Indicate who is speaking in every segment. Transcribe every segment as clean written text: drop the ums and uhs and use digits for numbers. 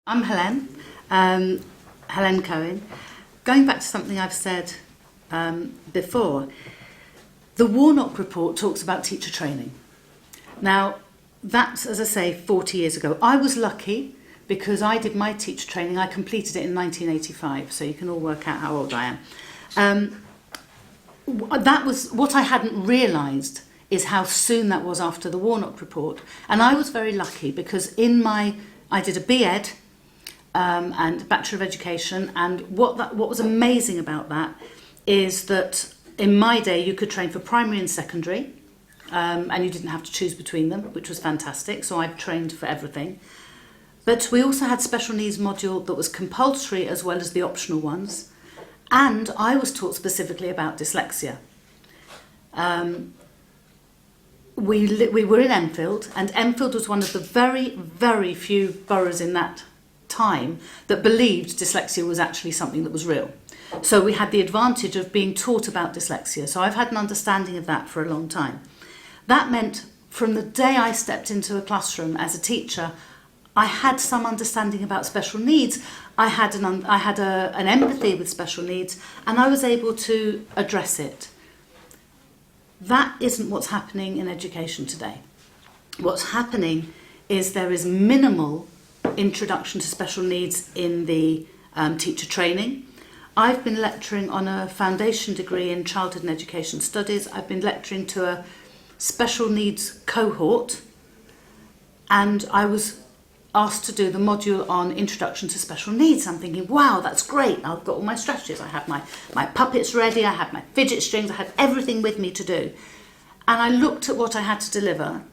Speaker 1: I'm Hélène Cohen. Going back to something I've said before, the Warnock report talks about teacher training. Now, that's, as I say, 40 years ago. I was lucky because I did my teacher training. I completed it in 1985, so you can all work out how old I am. That was what I hadn't realised is how soon that was after the Warnock report. And I was very lucky because I did a B.Ed and Bachelor of Education, and what was amazing about that is that in my day you could train for primary and secondary, and you didn't have to choose between them, which was fantastic. So I've trained for everything. But we also had special needs module that was compulsory as well as the optional ones, and I was taught specifically about dyslexia. We were in Enfield, and Enfield was one of the very, very few boroughs in that time that believed dyslexia was actually something that was real. So we had the advantage of being taught about dyslexia. So I've had an understanding of that for a long time. That meant from the day I stepped into a classroom as a teacher, I had some understanding about special needs. I had an empathy with special needs, and I was able to address it. That isn't what's happening in education today. What's happening is there is minimal introduction to special needs in the teacher training. I've been lecturing on a foundation degree in childhood and education studies. I've been lecturing to a special needs cohort, and I was asked to do the module on introduction to special needs. I'm thinking, wow, that's great. I've got all my strategies. I have my puppets ready. I had my fidget strings. I had everything with me to do. And I looked at what I had to deliver,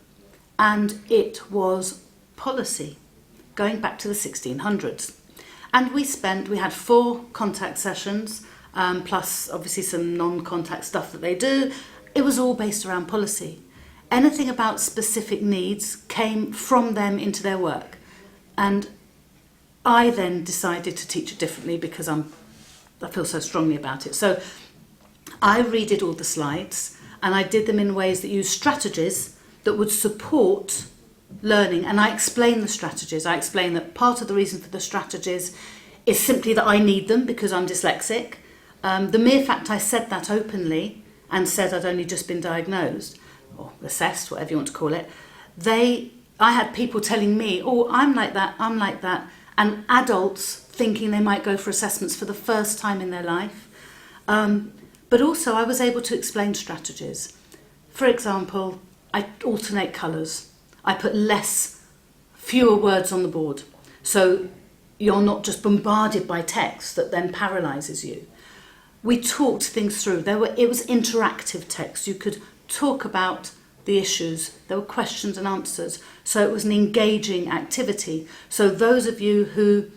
Speaker 1: and it was policy, going back to the 1600s. And we had 4 contact sessions, plus obviously some non-contact stuff that they do. It was all based around policy. Anything about specific needs came from them into their work. And I then decided to teach it differently because I feel so strongly about it. So I redid all the slides, and I did them in ways that used strategies that would support learning. And I explain the strategies. I explain that part of the reason for the strategies is simply that I need them because I'm dyslexic. The mere fact I said that openly and said I'd only just been diagnosed, or assessed, whatever you want to call it, I had people telling me, oh, I'm like that, and adults thinking they might go for assessments for the first time in their life. But also I was able to explain strategies. For example, I alternate colours. I put fewer words on the board. So you're not just bombarded by text that then paralyses you. We talked things through. It was interactive text. You could talk about the issues. There were questions and answers. So it was an engaging activity. So those of you who,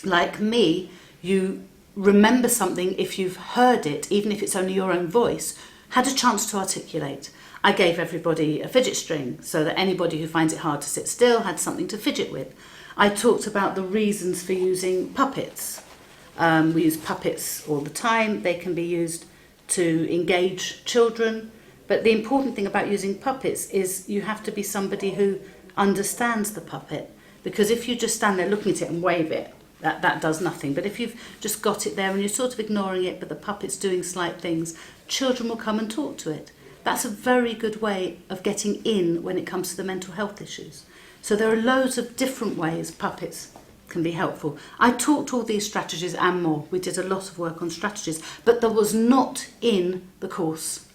Speaker 1: like me, you remember something if you've heard it, even if it's only your own voice, had a chance to articulate. I gave everybody a fidget string so that anybody who finds it hard to sit still had something to fidget with. I talked about the reasons for using puppets. We use puppets all the time. They can be used to engage children. But the important thing about using puppets is you have to be somebody who understands the puppet. Because if you just stand there looking at it and wave it, that does nothing. But if you've just got it there and you're sort of ignoring it, but the puppet's doing slight things, children will come and talk to it. That's a very good way of getting in when it comes to the mental health issues. So there are loads of different ways puppets can be helpful. I taught all these strategies and more. We did a lot of work on strategies, but there was not in the course.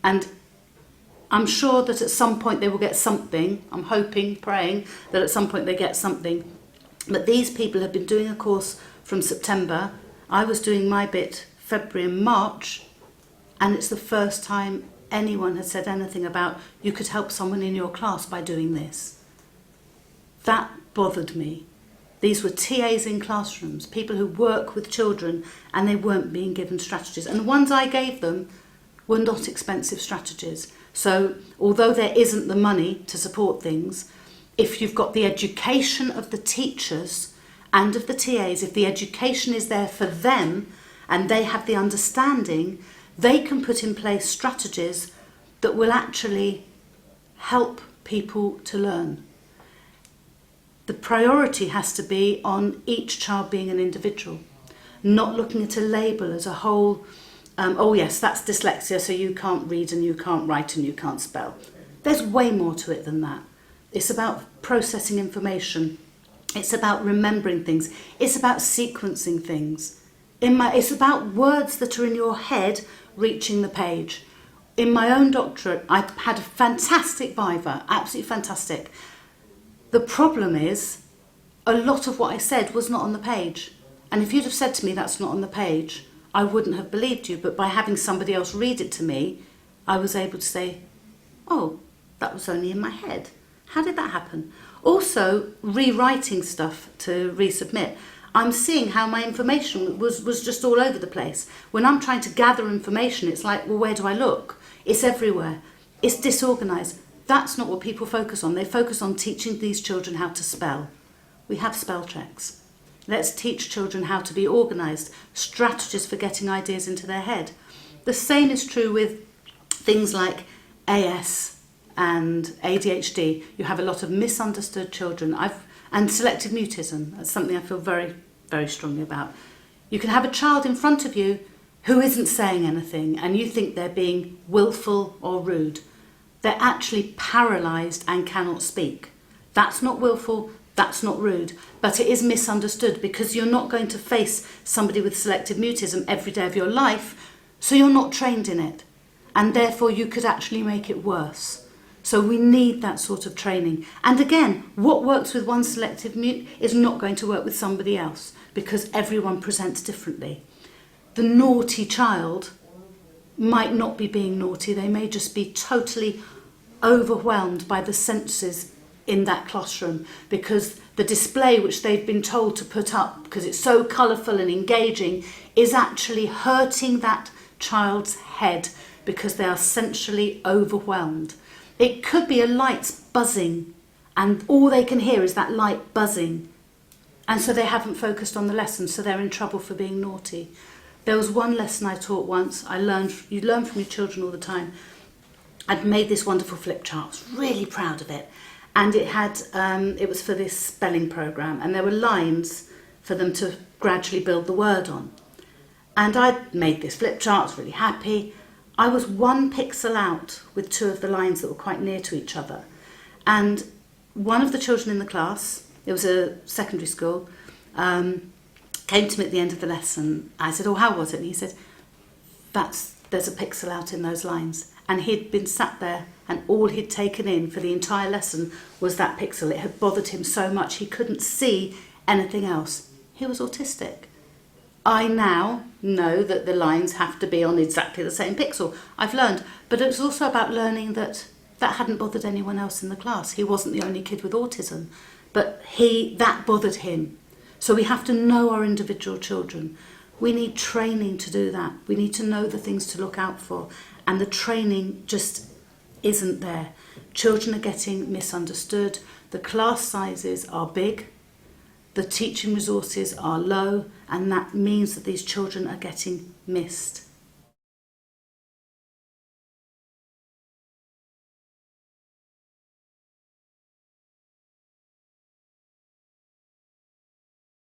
Speaker 1: And I'm sure that at some point they will get something. I'm hoping, praying, that at some point they get something. But these people have been doing a course from September. I was doing my bit February and March, and it's the first time anyone has said anything about you could help someone in your class by doing this. That bothered me. These were TAs in classrooms, people who work with children, and they weren't being given strategies. And the ones I gave them were not expensive strategies. So although there isn't the money to support things, if you've got the education of the teachers and of the TAs, if the education is there for them and they have the understanding, they can put in place strategies that will actually help people to learn. The priority has to be on each child being an individual, not looking at a label as a whole. Oh yes, that's dyslexia, so you can't read and you can't write and you can't spell. There's way more to it than that. It's about processing information. It's about remembering things. It's about sequencing things. It's about words that are in your head reaching the page. In my own doctorate, I had a fantastic viva, absolutely fantastic. The problem is, a lot of what I said was not on the page. And if you'd have said to me that's not on the page, I wouldn't have believed you. But by having somebody else read it to me, I was able to say, oh, that was only in my head. How did that happen? Also, rewriting stuff to resubmit. I'm seeing how my information was just all over the place. When I'm trying to gather information, it's like, well, where do I look? It's everywhere. It's disorganised. That's not what people focus on. They focus on teaching these children how to spell. We have spell checks. Let's teach children how to be organised, strategies for getting ideas into their head. The same is true with things like AS and ADHD. You have a lot of misunderstood children. And selective mutism. That's something I feel very, very strongly about. You can have a child in front of you who isn't saying anything and you think they're being willful or rude. They're actually paralysed and cannot speak. That's not willful, that's not rude, but it is misunderstood because you're not going to face somebody with selective mutism every day of your life, so you're not trained in it. And therefore you could actually make it worse. So we need that sort of training. And again, what works with one selective mute is not going to work with somebody else because everyone presents differently. The naughty child might not be being naughty. They may just be totally overwhelmed by the senses in that classroom because the display which they've been told to put up, because it's so colourful and engaging, is actually hurting that child's head because they are sensually overwhelmed. It could be a light buzzing and all they can hear is that light buzzing. And so they haven't focused on the lesson, so they're in trouble for being naughty. There was one lesson I taught once. You learn from your children all the time. I'd made this wonderful flip chart. I was really proud of it. And it was for this spelling programme. And there were lines for them to gradually build the word on. And I'd made this flip chart. I was really happy. I was 1 pixel out with 2 of the lines that were quite near to each other. And one of the children in the class, it was a secondary school, came to me at the end of the lesson. I said, oh, how was it? And he said, there's a pixel out in those lines. And he'd been sat there and all he'd taken in for the entire lesson was that pixel. It had bothered him so much he couldn't see anything else. He was autistic. I now know that the lines have to be on exactly the same pixel. I've learned. But it's also about learning that hadn't bothered anyone else in the class. He wasn't the only kid with autism. But that bothered him. So we have to know our individual children. We need training to do that. We need to know the things to look out for. And the training just isn't there. Children are getting misunderstood. The class sizes are big. The teaching resources are low. And that means that these children are getting missed.